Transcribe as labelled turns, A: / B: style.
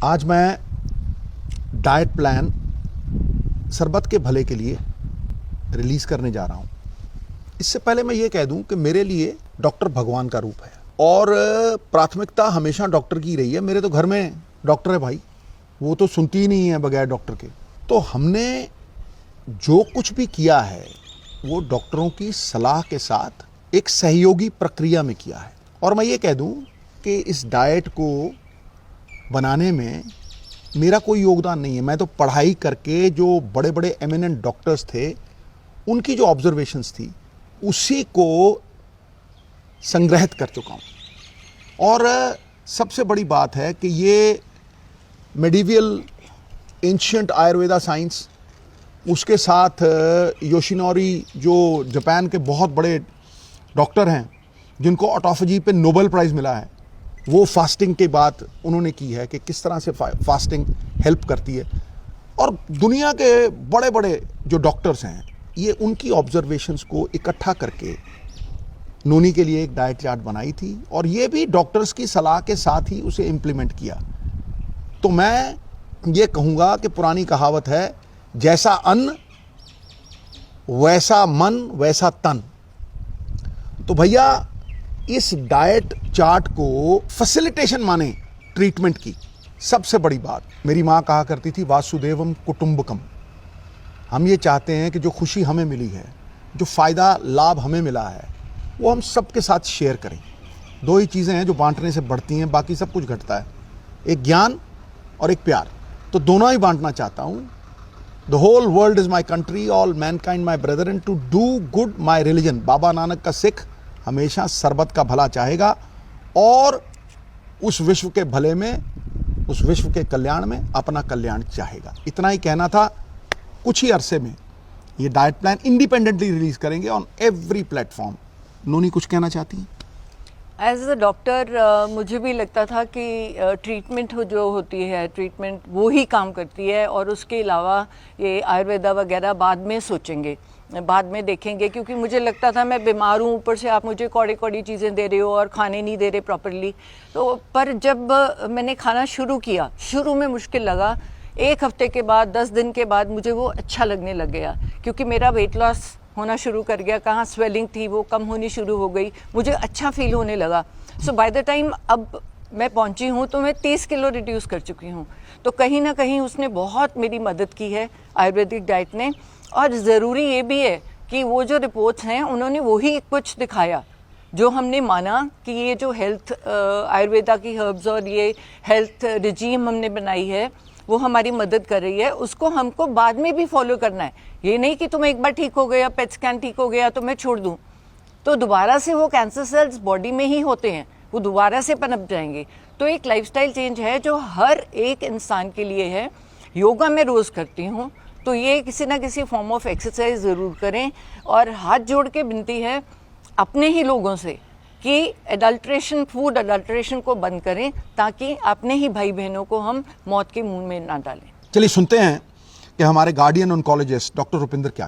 A: आज मैं diet plan सरबत के भले के लिए रिलीज़ करने जा रहा हूँ। इससे पहले मैं ये कह दूँ कि मेरे लिए डॉक्टर भगवान का रूप है और प्राथमिकता हमेशा डॉक्टर की रही है। मेरे तो घर में डॉक्टर है भाई, वो तो सुनती ही नहीं है बगैर डॉक्टर के। तो हमने जो कुछ भी किया है वो डॉक्टरों की सलाह के साथ एक सहयोगी प्रक्रिया में किया है। और मैं ये कह दूँ कि इस डाइट को बनाने में मेरा कोई योगदान नहीं है। मैं तो पढ़ाई करके जो बड़े बड़े एमिनेंट डॉक्टर्स थे उनकी जो ऑब्जर्वेशंस थी उसी को संग्रहित कर चुका हूँ। और सबसे बड़ी बात है कि ये मेडिवियल एंशिएंट आयुर्वेदा साइंस, उसके साथ योशिनोरी जो जापान के बहुत बड़े डॉक्टर हैं जिनको ऑटोफेजी पे नोबेल प्राइज़ मिला है, वो फास्टिंग की बात उन्होंने की है कि किस तरह से फास्टिंग हेल्प करती है। और दुनिया के बड़े बड़े जो डॉक्टर्स हैं ये उनकी ऑब्जर्वेशंस को इकट्ठा करके नोनी के लिए एक डाइट चार्ट बनाई थी और ये भी डॉक्टर्स की सलाह के साथ ही उसे इम्प्लीमेंट किया। तो मैं ये कहूँगा कि पुरानी कहावत है, जैसा अन्न वैसा मन वैसा तन। तो भैया इस डाइट चार्ट को फैसिलिटेशन माने ट्रीटमेंट की। सबसे बड़ी बात, मेरी माँ कहा करती थी वासुदेवम कुटुंबकम। हम ये चाहते हैं कि जो खुशी हमें मिली है, जो फ़ायदा लाभ हमें मिला है, वो हम सबके साथ शेयर करें। दो ही चीज़ें हैं जो बांटने से बढ़ती हैं, बाकी सब कुछ घटता है, एक ज्ञान और एक प्यार। तो दोनों ही बांटना चाहता हूँ। The whole world is my country, all mankind my brother, and to do good my religion. Baba Nanak का सिख हमेशा सरबत का भला चाहेगा और उस विश्व के भले में, उस विश्व के कल्याण में अपना कल्याण चाहेगा। इतना ही कहना था। कुछ ही अरसे में ये डाइट प्लान इंडिपेंडेंटली रिलीज करेंगे ऑन एवरी प्लेटफॉर्म। नोनी कुछ कहना चाहती हैं?
B: एज अ डॉक्टर मुझे भी लगता था कि ट्रीटमेंट जो होती है, ट्रीटमेंट वो ही काम करती है और उसके अलावा ये आयुर्वेदा वगैरह बाद में सोचेंगे, बाद में देखेंगे। क्योंकि मुझे लगता था मैं बीमार हूँ, ऊपर से आप मुझे कौड़ी कौड़ी चीज़ें दे रहे हो और खाने नहीं दे रहे प्रॉपरली। तो पर जब मैंने खाना शुरू किया, शुरू में मुश्किल लगा, 1 हफ्ते के बाद, 10 दिन के बाद मुझे वो अच्छा लगने लग गया। क्योंकि मेरा वेट लॉस होना शुरू कर गया, कहाँ स्वेलिंग थी वो कम होनी शुरू हो गई, मुझे अच्छा फील होने लगा। सो बाय द टाइम अब मैं पहुंची हूँ तो मैं 30 किलो रिड्यूस कर चुकी हूँ। तो कहीं ना कहीं उसने बहुत मेरी मदद की है आयुर्वेदिक डाइट ने। और ज़रूरी ये भी है कि वो जो रिपोर्ट्स हैं उन्होंने वही कुछ दिखाया जो हमने माना कि ये जो हेल्थ आयुर्वेदा की हर्ब्स और ये हेल्थ रिजीम हमने बनाई है वो हमारी मदद कर रही है, उसको हमको बाद में भी फॉलो करना है। ये नहीं कि तुम एक बार ठीक हो गया, पेट स्कैन ठीक हो गया तो मैं छोड़ दूं, तो दोबारा से वो कैंसर सेल्स बॉडी में ही होते हैं, वो दोबारा से पनप जाएंगे। तो एक लाइफस्टाइल चेंज है जो हर एक इंसान के लिए है। योगा मैं रोज़ करती हूँ, तो ये किसी ना किसी फॉर्म ऑफ एक्सरसाइज ज़रूर करें। और हाथ जोड़ के विनती है अपने ही लोगों से कि एडल्ट्रेशन, फूड एडल्ट्रेशन को बंद करें ताकि अपने ही भाई बहनों को हम मौत के मुंह में ना डालें।
A: चलिए सुनते हैं कि हमारे गार्डियन ऑन्कोलॉजिस्ट डॉक्टर रुपिंदर क्या